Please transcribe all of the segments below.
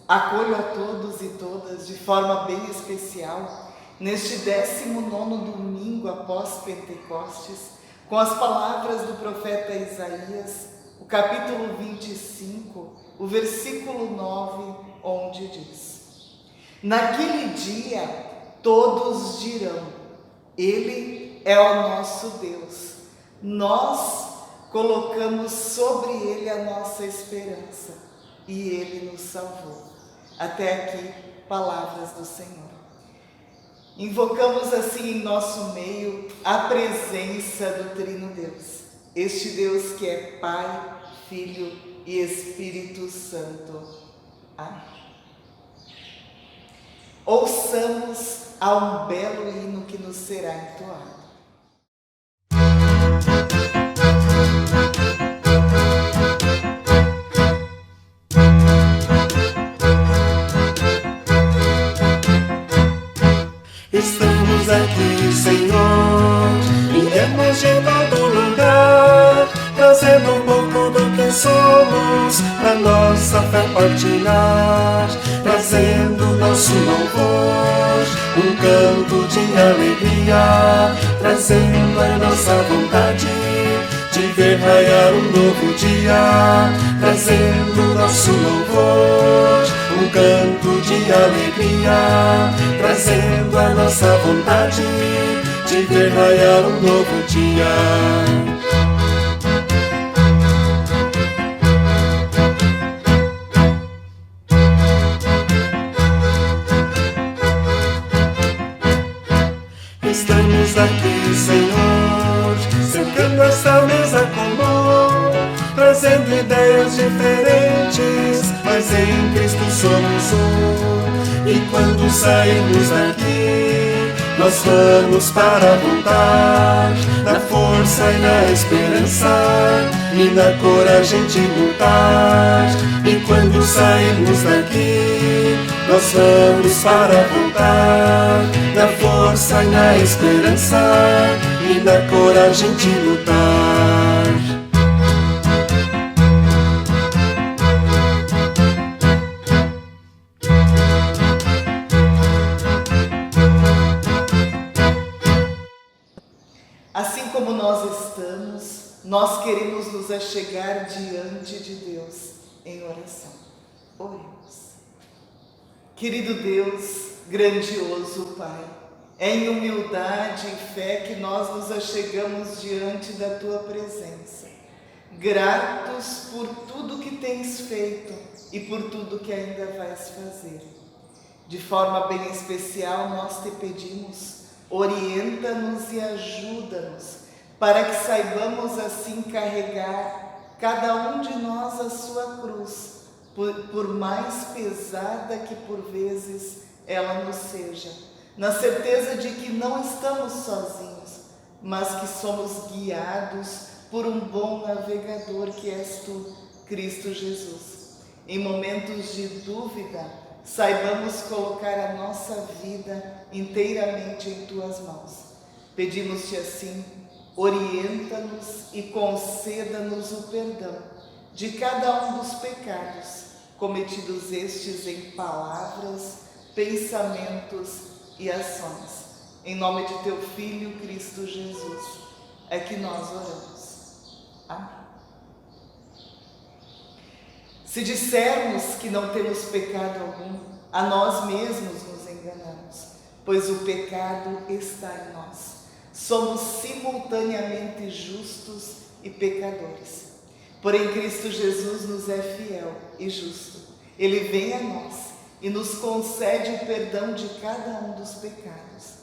Acolho a todos e todas de forma bem especial neste 19º domingo após Pentecostes, com as palavras do profeta Isaías, o capítulo 25, o versículo 9, onde diz: Naquele dia todos dirão, Ele é o nosso Deus, nós colocamos sobre Ele a nossa esperança e Ele nos salvou. Até aqui, palavras do Senhor. Invocamos assim em nosso meio a presença do Trino Deus, este Deus que é Pai, Filho e Espírito Santo. Amém. Ouçamos a um belo hino que nos será entoado. Estamos aqui, Senhor, viemos de todo lugar, trazendo um pouco do que somos, pra nossa fé partilhar, trazendo nosso louvor, um canto de alegria, trazendo a nossa vontade de ver raiar um novo dia, trazendo nosso louvor, um canto de alegria, trazendo a nossa vontade de ver raiar um novo dia. Estamos aqui, Senhor, cercando esta mesa comum, trazendo ideias diferentes, mas em Cristo somos um. E quando sairmos daqui, nós vamos para voltar, na força e na esperança, e na coragem de lutar. E quando sairmos daqui, nós vamos para voltar, na força e na esperança, e na coragem de lutar. Assim como nós estamos, nós queremos nos achegar diante de Deus em oração. Oremos. Querido Deus, grandioso Pai, é em humildade e fé que nós nos achegamos diante da Tua presença, gratos por tudo que tens feito e por tudo que ainda vais fazer. De forma bem especial, nós te pedimos, orienta-nos e ajuda-nos, para que saibamos assim carregar cada um de nós a sua cruz, por mais pesada que por vezes ela nos seja, na certeza de que não estamos sozinhos, mas que somos guiados por um bom navegador que és tu, Cristo Jesus. Em momentos de dúvida, saibamos colocar a nossa vida inteiramente em tuas mãos. Pedimos-te assim, orienta-nos e conceda-nos o perdão de cada um dos pecados cometidos estes em palavras, pensamentos e ações. Em nome de teu Filho, Cristo Jesus, é que nós oramos. Amém. Se dissermos que não temos pecado algum, a nós mesmos nos enganamos, pois o pecado está em nós. Somos simultaneamente justos e pecadores. Porém, Cristo Jesus nos é fiel e justo. Ele vem a nós e nos concede o perdão de cada um dos pecados.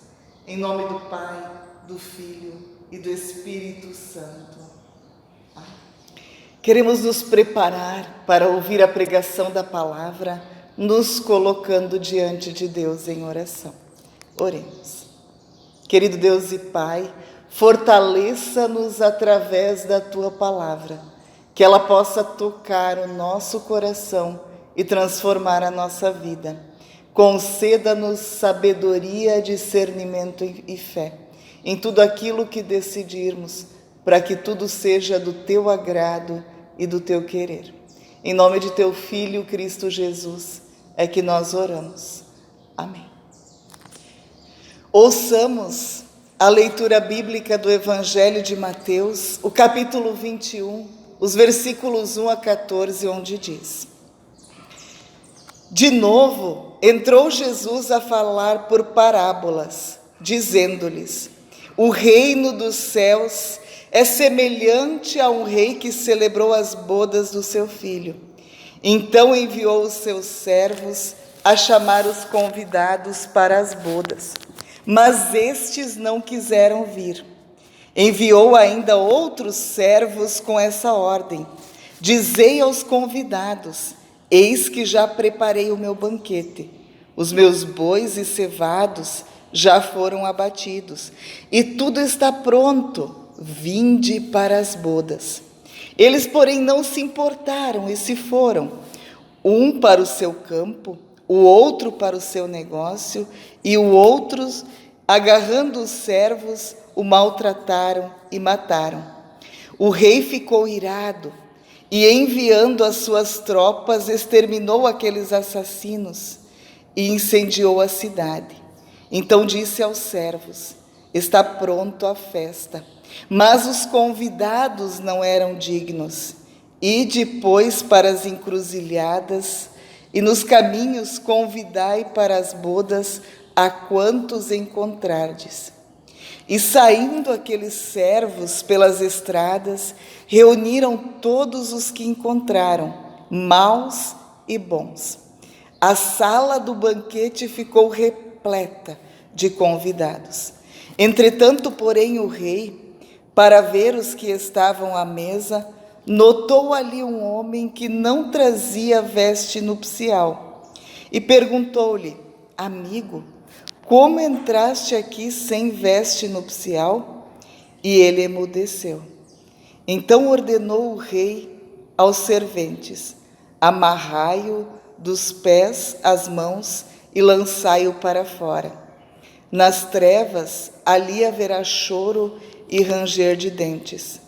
Em nome do Pai, do Filho e do Espírito Santo. Amém. Queremos nos preparar para ouvir a pregação da palavra, nos colocando diante de Deus em oração. Oremos. Querido Deus e Pai, fortaleça-nos através da Tua palavra, que ela possa tocar o nosso coração e transformar a nossa vida. Conceda-nos sabedoria, discernimento e fé em tudo aquilo que decidirmos, para que tudo seja do Teu agrado e do Teu querer. Em nome de Teu Filho, Cristo Jesus, é que nós oramos. Amém. Ouçamos a leitura bíblica do Evangelho de Mateus, o capítulo 21, os versículos 1 a 14, onde diz: De novo, entrou Jesus a falar por parábolas, dizendo-lhes: O reino dos céus é semelhante a um rei que celebrou as bodas do seu filho. Então enviou os seus servos a chamar os convidados para as bodas, mas estes não quiseram vir. Enviou ainda outros servos com essa ordem: Dizei aos convidados: Eis que já preparei o meu banquete. Os meus bois e cevados já foram abatidos, e tudo está pronto. Vinde para as bodas. Eles, porém, não se importaram e se foram, um para o seu campo, o outro para o seu negócio, e o outro, agarrando os servos, o maltrataram e mataram. O rei ficou irado e, enviando as suas tropas, exterminou aqueles assassinos e incendiou a cidade. Então disse aos servos: Está pronto a festa, mas os convidados não eram dignos. Ide, pois, para as encruzilhadas e nos caminhos convidai para as bodas a quantos encontrardes. E saindo aqueles servos pelas estradas, reuniram todos os que encontraram, maus e bons. A sala do banquete ficou repleta de convidados. Entretanto, porém, o rei, para ver os que estavam à mesa, notou ali um homem que não trazia veste nupcial e perguntou-lhe: Amigo, como entraste aqui sem veste nupcial? E ele emudeceu. Então ordenou o rei aos serventes: Amarrai-o dos pés às mãos e lançai-o para fora. Nas trevas, ali haverá choro e ranger de dentes,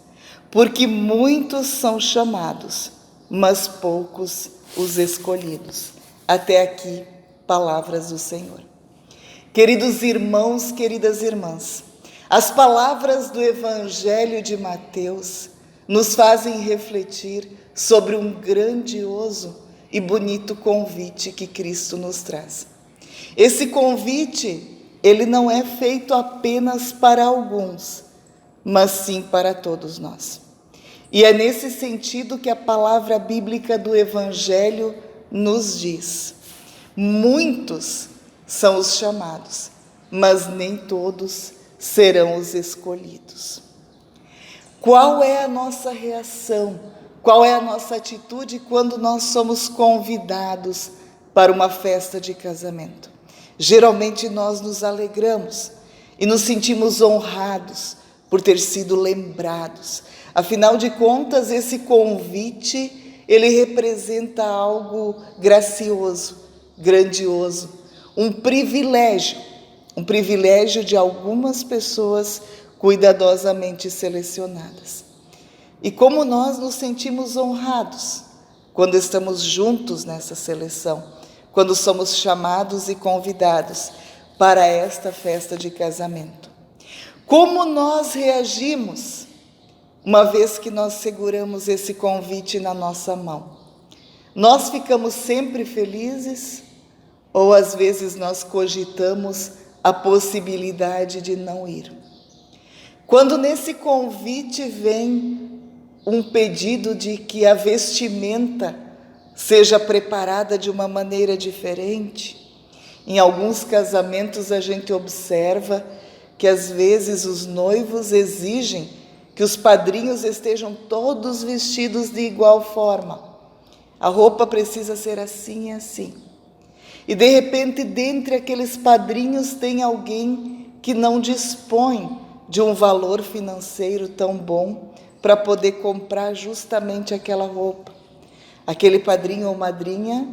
porque muitos são chamados, mas poucos os escolhidos. Até aqui, palavras do Senhor. Queridos irmãos, queridas irmãs, as palavras do Evangelho de Mateus nos fazem refletir sobre um grandioso e bonito convite que Cristo nos traz. Esse convite, ele não é feito apenas para alguns, mas sim para todos nós. E é nesse sentido que a palavra bíblica do Evangelho nos diz: muitos são os chamados, mas nem todos serão os escolhidos. Qual é a nossa reação? Qual é a nossa atitude quando nós somos convidados para uma festa de casamento? Geralmente nós nos alegramos e nos sentimos honrados por ter sido lembrados. Afinal de contas, esse convite, ele representa algo gracioso, grandioso, um privilégio de algumas pessoas cuidadosamente selecionadas. E como nós nos sentimos honrados quando estamos juntos nessa seleção, quando somos chamados e convidados para esta festa de casamento. Como nós reagimos uma vez que nós seguramos esse convite na nossa mão? Nós ficamos sempre felizes ou às vezes nós cogitamos a possibilidade de não ir? Quando nesse convite vem um pedido de que a vestimenta seja preparada de uma maneira diferente, em alguns casamentos a gente observa que às vezes os noivos exigem que os padrinhos estejam todos vestidos de igual forma. A roupa precisa ser assim e assim. E de repente, dentre aqueles padrinhos, tem alguém que não dispõe de um valor financeiro tão bom para poder comprar justamente aquela roupa. Aquele padrinho ou madrinha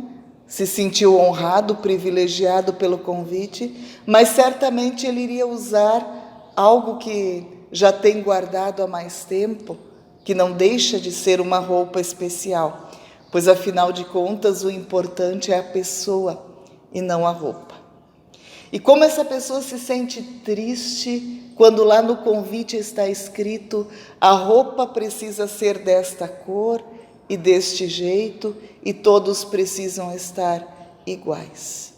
se sentiu honrado, privilegiado pelo convite, mas certamente ele iria usar algo que já tem guardado há mais tempo, que não deixa de ser uma roupa especial. pois afinal de contas o importante é a pessoa e não a roupa. E como essa pessoa se sente triste quando lá no convite está escrito: a roupa precisa ser desta cor e deste jeito e todos precisam estar iguais.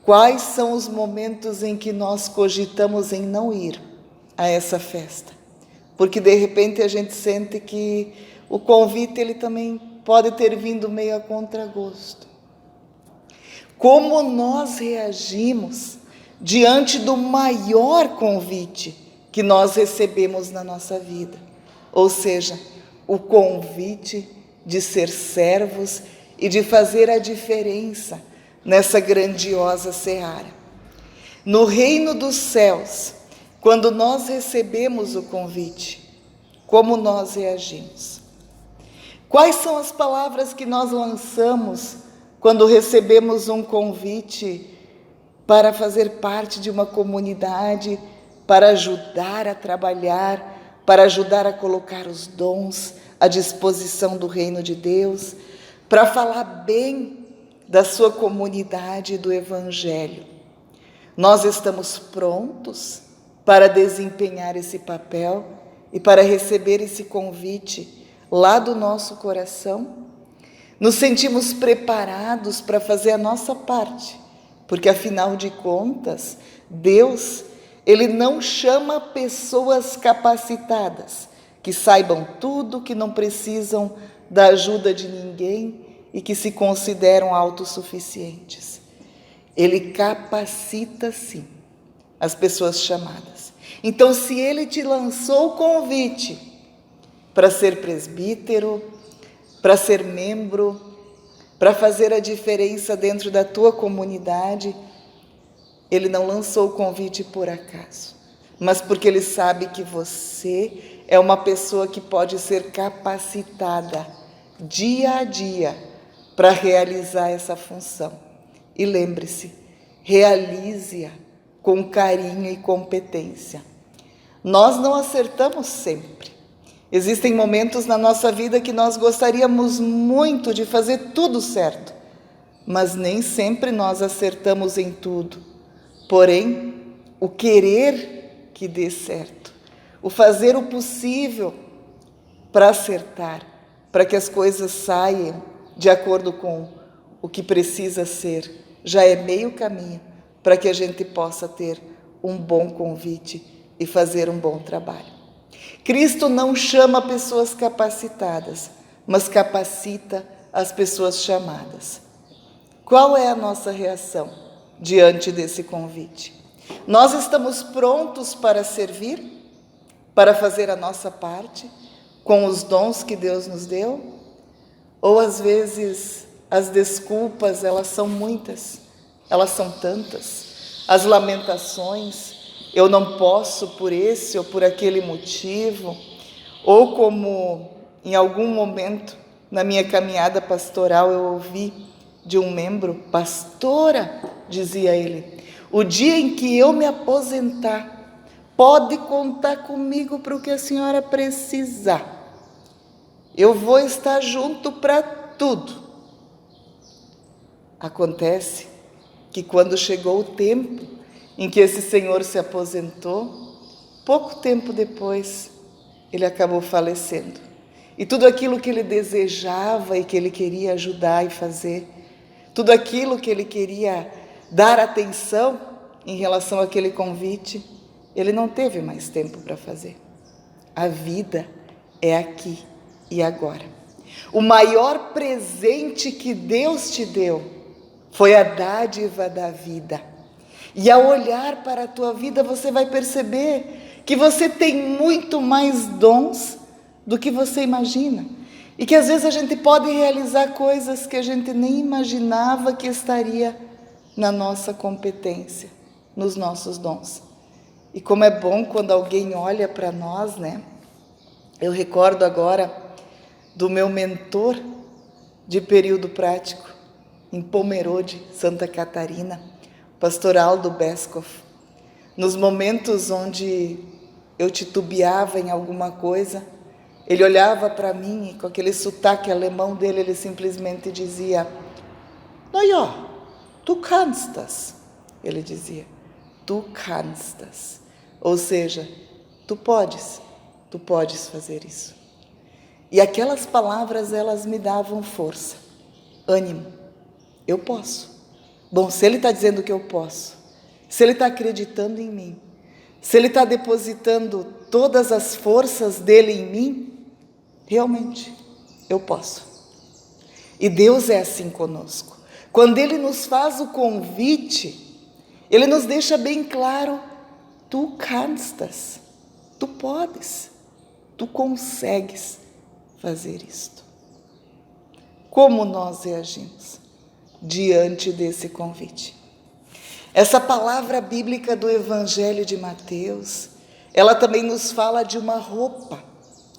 Quais são os momentos em que nós cogitamos em não ir a essa festa? Porque de repente a gente sente que o convite ele também pode ter vindo meio a contragosto. Como nós reagimos diante do maior convite que nós recebemos na nossa vida? Ou seja, o convite de ser servos e de fazer a diferença nessa grandiosa seara. No reino dos céus, quando nós recebemos o convite, como nós reagimos? Quais são as palavras que nós lançamos quando recebemos um convite para fazer parte de uma comunidade, para ajudar a trabalhar, para ajudar a colocar os dons à disposição do reino de Deus, para falar bem da sua comunidade e do Evangelho? Nós estamos prontos para desempenhar esse papel e para receber esse convite lá do nosso coração? Nos sentimos preparados para fazer a nossa parte, porque afinal de contas, Deus, Ele não chama pessoas capacitadas, que saibam tudo, que não precisam da ajuda de ninguém e que se consideram autossuficientes. Ele capacita sim as pessoas chamadas. Então, se Ele te lançou o convite para ser presbítero, para ser membro, para fazer a diferença dentro da tua comunidade, Ele não lançou o convite por acaso, mas porque Ele sabe que você é uma pessoa que pode ser capacitada dia a dia para realizar essa função. E lembre-se, realize-a com carinho e competência. Nós não acertamos sempre. Existem momentos na nossa vida que nós gostaríamos muito de fazer tudo certo, mas nem sempre nós acertamos em tudo. Porém, o querer que dê certo, o fazer o possível para acertar, para que as coisas saiam de acordo com o que precisa ser, já é meio caminho para que a gente possa ter um bom convite e fazer um bom trabalho. Cristo não chama pessoas capacitadas, mas capacita as pessoas chamadas. Qual é a nossa reação diante desse convite? Nós estamos prontos para servir, para fazer a nossa parte, com os dons que Deus nos deu? Ou às vezes as desculpas, elas são muitas, elas são tantas, as lamentações, eu não posso por esse ou por aquele motivo, ou como em algum momento na minha caminhada pastoral eu ouvi de um membro: pastora, dizia ele, o dia em que eu me aposentar, pode contar comigo para o que a senhora precisar, eu vou estar junto para tudo. Acontece que quando chegou o tempo em que esse senhor se aposentou, pouco tempo depois, ele acabou falecendo. E tudo aquilo que ele desejava e que ele queria ajudar e fazer, tudo aquilo que ele queria dar atenção em relação àquele convite, ele não teve mais tempo para fazer. A vida é aqui e agora. O maior presente que Deus te deu foi a dádiva da vida. E ao olhar para a tua vida, você vai perceber que você tem muito mais dons do que você imagina. E que às vezes a gente pode realizar coisas que a gente nem imaginava que estaria na nossa competência, nos nossos dons. E como é bom quando alguém olha para nós, né? Eu recordo agora do meu mentor de período prático, em Pomerode, Santa Catarina, pastor Aldo Bescoff. Nos momentos onde eu titubeava em alguma coisa, Ele olhava para mim e com aquele sotaque alemão dele, ele simplesmente dizia: "Na ja, du kannst das." Ele dizia: "Tu kannst das." Ou seja, tu podes fazer isso. E aquelas palavras, elas me davam força, ânimo. Eu posso. Bom, se ele está dizendo que eu posso, se ele está acreditando em mim, se ele está depositando todas as forças dele em mim, realmente, eu posso. E Deus é assim conosco. Quando Ele nos faz o convite, Ele nos deixa bem claro: tu kannst das, tu podes, tu consegues fazer isto. Como nós reagimos diante desse convite? Essa palavra bíblica do Evangelho de Mateus, ela também nos fala de uma roupa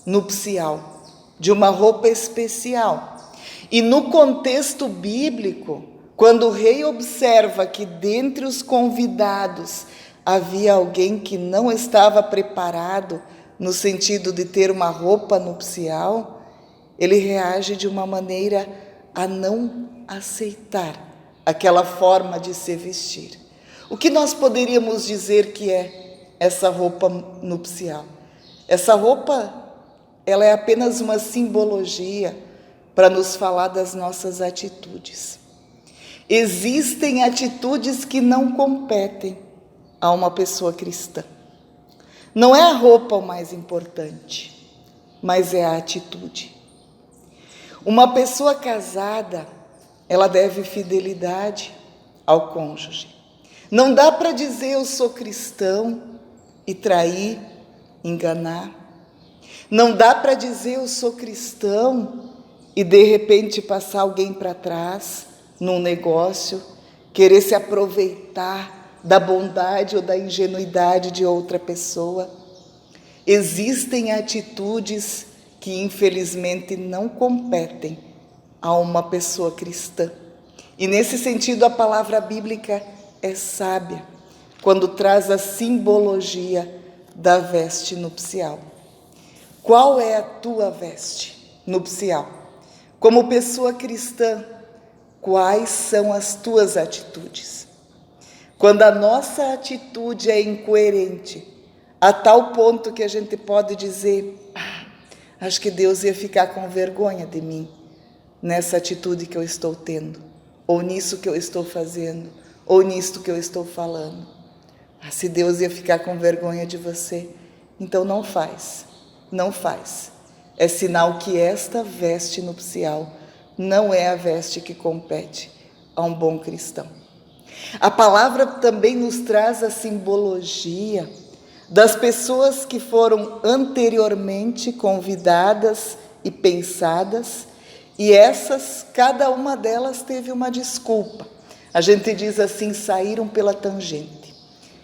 nupcial, de uma roupa especial. E no contexto bíblico, quando o rei observa que dentre os convidados havia alguém que não estava preparado no sentido de ter uma roupa nupcial, ele reage de uma maneira a não aceitar aquela forma de se vestir. O que nós poderíamos dizer que é essa roupa nupcial? Essa roupa, ela é apenas uma simbologia para nos falar das nossas atitudes. Existem atitudes que não competem a uma pessoa cristã. Não é a roupa o mais importante, mas é a atitude. Uma pessoa casada, ela deve fidelidade ao cônjuge. Não dá para dizer eu sou cristão e trair, enganar. Não dá para dizer eu sou cristão e de repente passar alguém para trás num negócio, querer se aproveitar da bondade ou da ingenuidade de outra pessoa. Existem atitudes que infelizmente não competem a uma pessoa cristã. E nesse sentido a palavra bíblica é sábia quando traz a simbologia da veste nupcial. Qual é a tua veste nupcial? Como pessoa cristã, quais são as tuas atitudes? Quando a nossa atitude é incoerente, a tal ponto que a gente pode dizer: acho que Deus ia ficar com vergonha de mim nessa atitude que eu estou tendo, ou nisso que eu estou fazendo, ou nisto que eu estou falando. Se Deus ia ficar com vergonha de você, então não faz. É sinal que esta veste nupcial não é a veste que compete a um bom cristão. A palavra também nos traz a simbologia das pessoas que foram anteriormente convidadas e pensadas, e essas, cada uma delas teve uma desculpa. A gente diz assim, saíram pela tangente.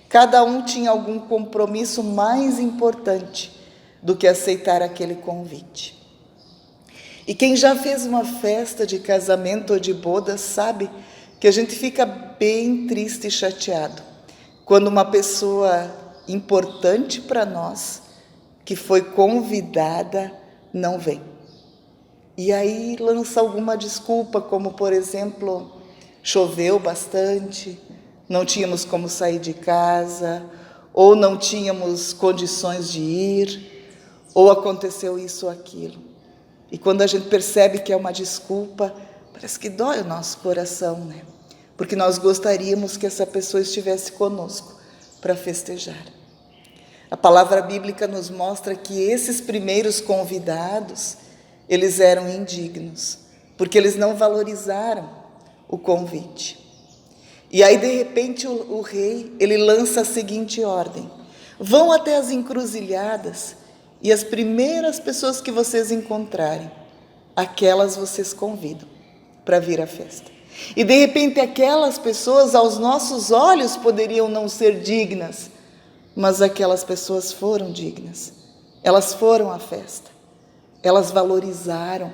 Cada um tinha algum compromisso mais importante do que aceitar aquele convite. E quem já fez uma festa de casamento ou de boda sabe que a gente fica bem triste e chateado quando uma pessoa importante para nós, que foi convidada, não vem. E aí lança alguma desculpa, como por exemplo, choveu bastante, não tínhamos como sair de casa, ou não tínhamos condições de ir, ou aconteceu isso ou aquilo. E quando a gente percebe que é uma desculpa, parece que dói o nosso coração, né? Porque nós gostaríamos que essa pessoa estivesse conosco para festejar. A palavra bíblica nos mostra que esses primeiros convidados, eles eram indignos, porque eles não valorizaram o convite. E aí, de repente, o rei, ele lança a seguinte ordem: vão até as encruzilhadas e as primeiras pessoas que vocês encontrarem, aquelas vocês convidam para vir à festa. E de repente aquelas pessoas aos nossos olhos poderiam não ser dignas, mas aquelas pessoas foram dignas. Elas foram à festa. Elas valorizaram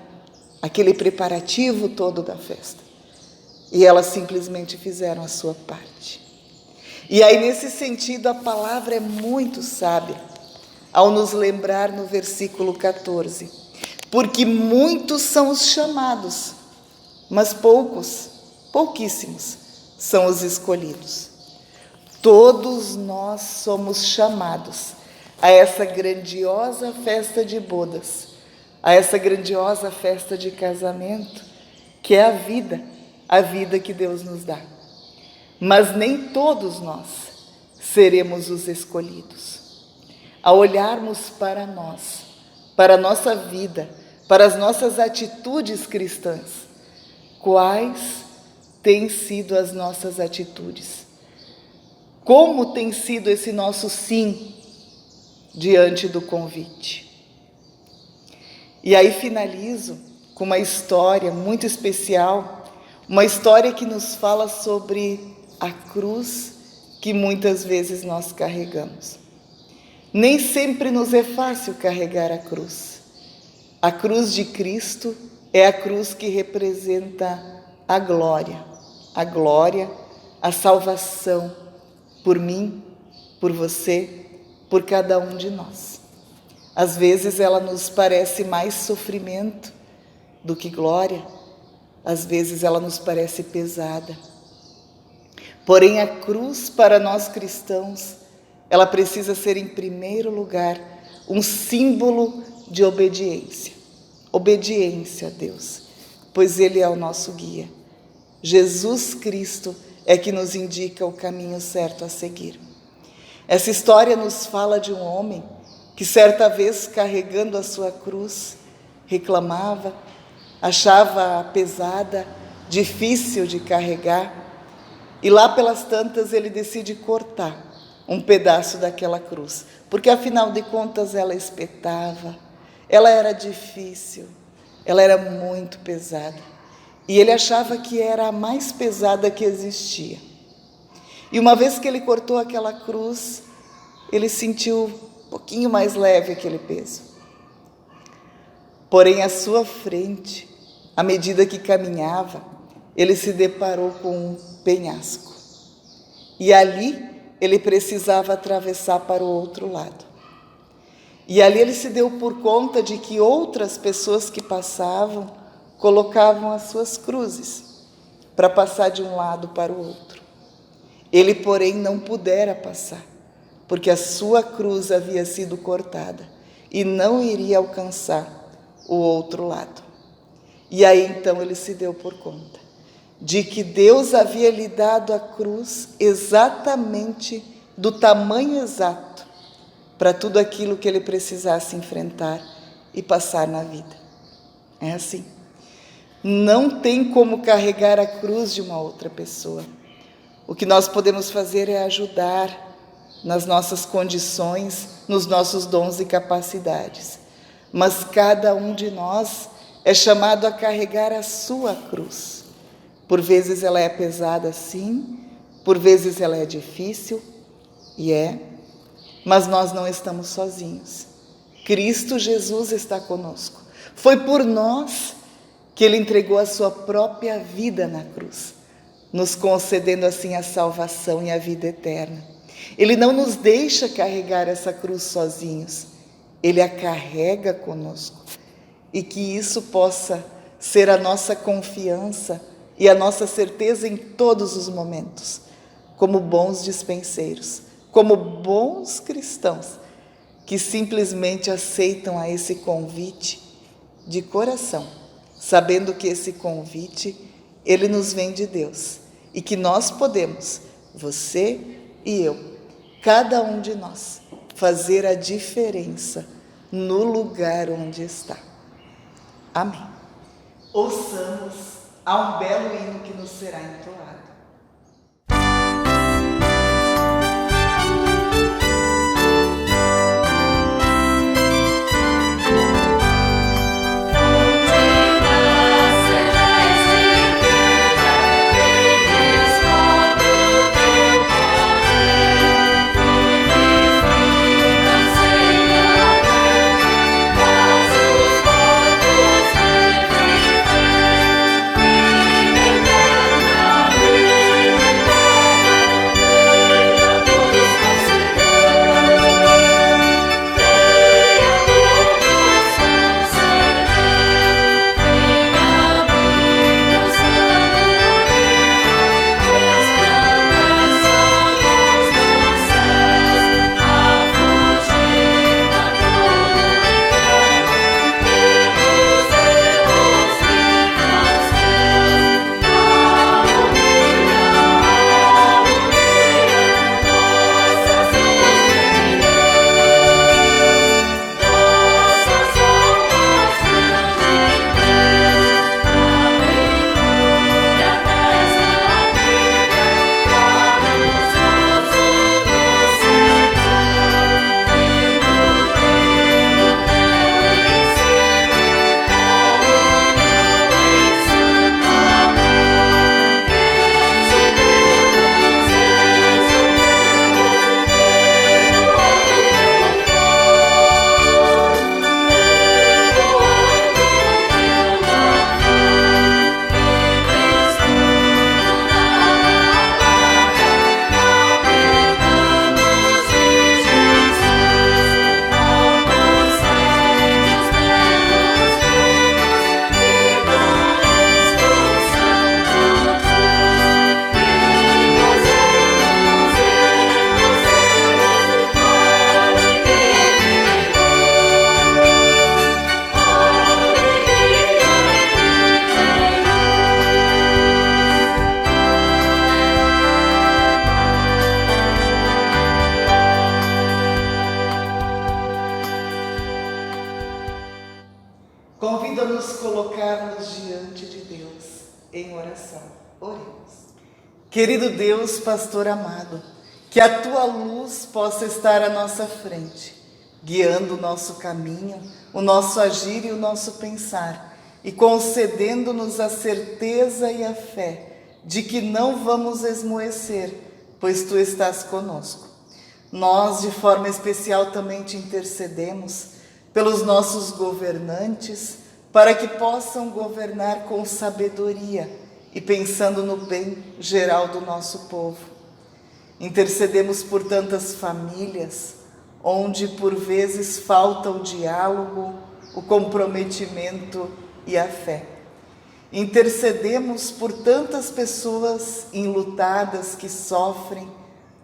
aquele preparativo todo da festa. E elas simplesmente fizeram a sua parte. E aí, nesse sentido, a palavra é muito sábia. ao nos lembrar no versículo 14: porque muitos são os chamados, mas pouquíssimos são os escolhidos. Todos nós somos chamados a essa grandiosa festa de bodas, a essa grandiosa festa de casamento, que é a vida que Deus nos dá. Mas nem todos nós seremos os escolhidos. Ao olharmos para nós, para a nossa vida, para as nossas atitudes cristãs, quais têm sido as nossas atitudes? Como tem sido esse nosso sim diante do convite? E aí finalizo com uma história muito especial, uma história que nos fala sobre a cruz que muitas vezes nós carregamos. Nem sempre nos é fácil carregar a cruz. A cruz de Cristo é a cruz que representa a glória, a salvação por mim, por você, por cada um de nós. Às vezes ela nos parece mais sofrimento do que glória, às vezes ela nos parece pesada. Porém, a cruz para nós cristãos, ela precisa ser em primeiro lugar um símbolo de obediência. Obediência a Deus, pois Ele é o nosso guia. Jesus Cristo é que nos indica o caminho certo a seguir. Essa história nos fala de um homem que certa vez, carregando a sua cruz, reclamava, achava pesada, difícil de carregar, e lá pelas tantas ele decide cortar um pedaço daquela cruz, porque afinal de contas ela espetava, ela era difícil, ela era muito pesada, e ele achava que era a mais pesada que existia. E uma vez que ele cortou aquela cruz, ele sentiu um pouquinho mais leve aquele peso. Porém, à sua frente, à medida que caminhava, ele se deparou com um penhasco. E ali ele precisava atravessar para o outro lado. E ali ele se deu por conta de que outras pessoas que passavam colocavam as suas cruzes para passar de um lado para o outro. Ele, porém, não pudera passar, porque a sua cruz havia sido cortada e não iria alcançar o outro lado. E aí então ele se deu por conta de que Deus havia lhe dado a cruz exatamente do tamanho exato para tudo aquilo que ele precisasse enfrentar e passar na vida. É assim. Não tem como carregar a cruz de uma outra pessoa. O que nós podemos fazer é ajudar nas nossas condições, nos nossos dons e capacidades. Mas cada um de nós é chamado a carregar a sua cruz. Por vezes ela é pesada, sim, por vezes ela é difícil, mas nós não estamos sozinhos. Cristo Jesus está conosco. Foi por nós que Ele entregou a sua própria vida na cruz, nos concedendo assim a salvação e a vida eterna. Ele não nos deixa carregar essa cruz sozinhos, Ele a carrega conosco. E que isso possa ser a nossa confiança e a nossa certeza em todos os momentos, como bons dispenseiros, como bons cristãos, que simplesmente aceitam a esse convite de coração, sabendo que esse convite, ele nos vem de Deus, e que nós podemos, você e eu, cada um de nós, fazer a diferença no lugar onde está. Amém. Ouçamos a um belo hino que nos será entoado. Amen. em oração. Oremos. Querido Deus, pastor amado, que a tua luz possa estar à nossa frente, guiando o nosso caminho, o nosso agir e o nosso pensar, e concedendo-nos a certeza e a fé de que não vamos esmoecer, pois tu estás conosco. Nós, de forma especial, também te intercedemos pelos nossos governantes, para que possam governar com sabedoria e pensando no bem geral do nosso povo. Intercedemos por tantas famílias, onde por vezes falta o diálogo, o comprometimento e a fé. Intercedemos por tantas pessoas enlutadas que sofrem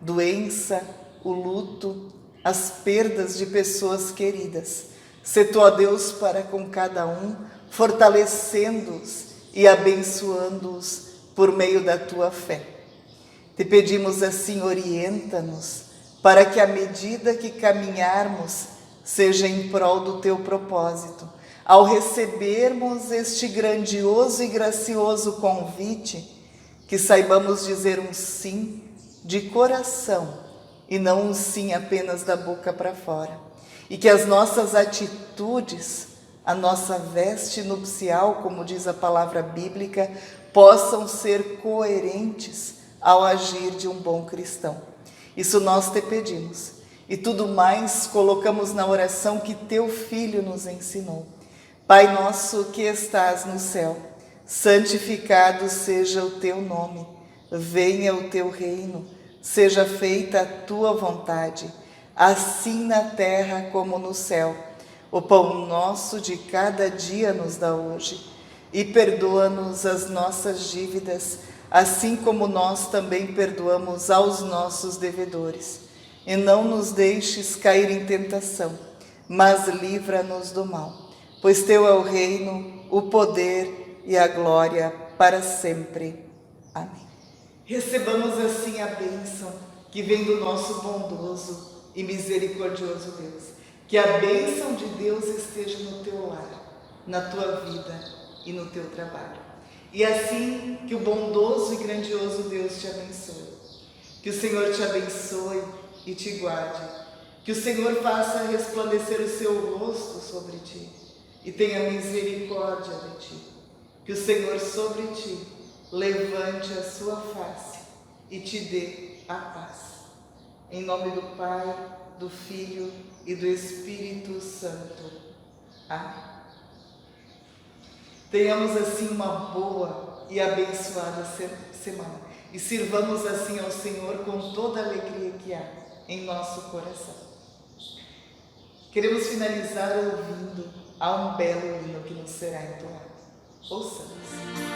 doença, o luto, as perdas de pessoas queridas. Sê tu, ó Deus, para com cada um, fortalecendo-os e abençoando-os por meio da tua fé. Te pedimos assim, orienta-nos, para que à medida que caminharmos, seja em prol do teu propósito. Ao recebermos este grandioso e gracioso convite, que saibamos dizer um sim de coração e não um sim apenas da boca para fora. E que as nossas atitudes, a nossa veste nupcial, como diz a palavra bíblica, possam ser coerentes ao agir de um bom cristão. Isso nós te pedimos. E tudo mais colocamos na oração que teu Filho nos ensinou. Pai nosso que estás no céu, santificado seja o teu nome. Venha o teu reino, seja feita a tua vontade, assim na terra como no céu. O pão nosso de cada dia nos dá hoje, e perdoa-nos as nossas dívidas, assim como nós também perdoamos aos nossos devedores. E não nos deixes cair em tentação, mas livra-nos do mal. Pois teu é o reino, o poder e a glória para sempre. Amém. Recebamos assim a bênção que vem do nosso bondoso e misericordioso Deus. Que a bênção de Deus esteja no teu lar, na tua vida e no teu trabalho. E assim que o bondoso e grandioso Deus te abençoe. Que o Senhor te abençoe e te guarde. Que o Senhor faça resplandecer o seu rosto sobre ti e tenha misericórdia de ti. Que o Senhor sobre ti levante a sua face e te dê a paz. Em nome do Pai, do Filho e do Espírito Santo. Amém. Tenhamos assim uma boa e abençoada semana e sirvamos assim ao Senhor com toda a alegria que há em nosso coração. Queremos finalizar ouvindo a um belo hino que nos será entoado. Ouçamos.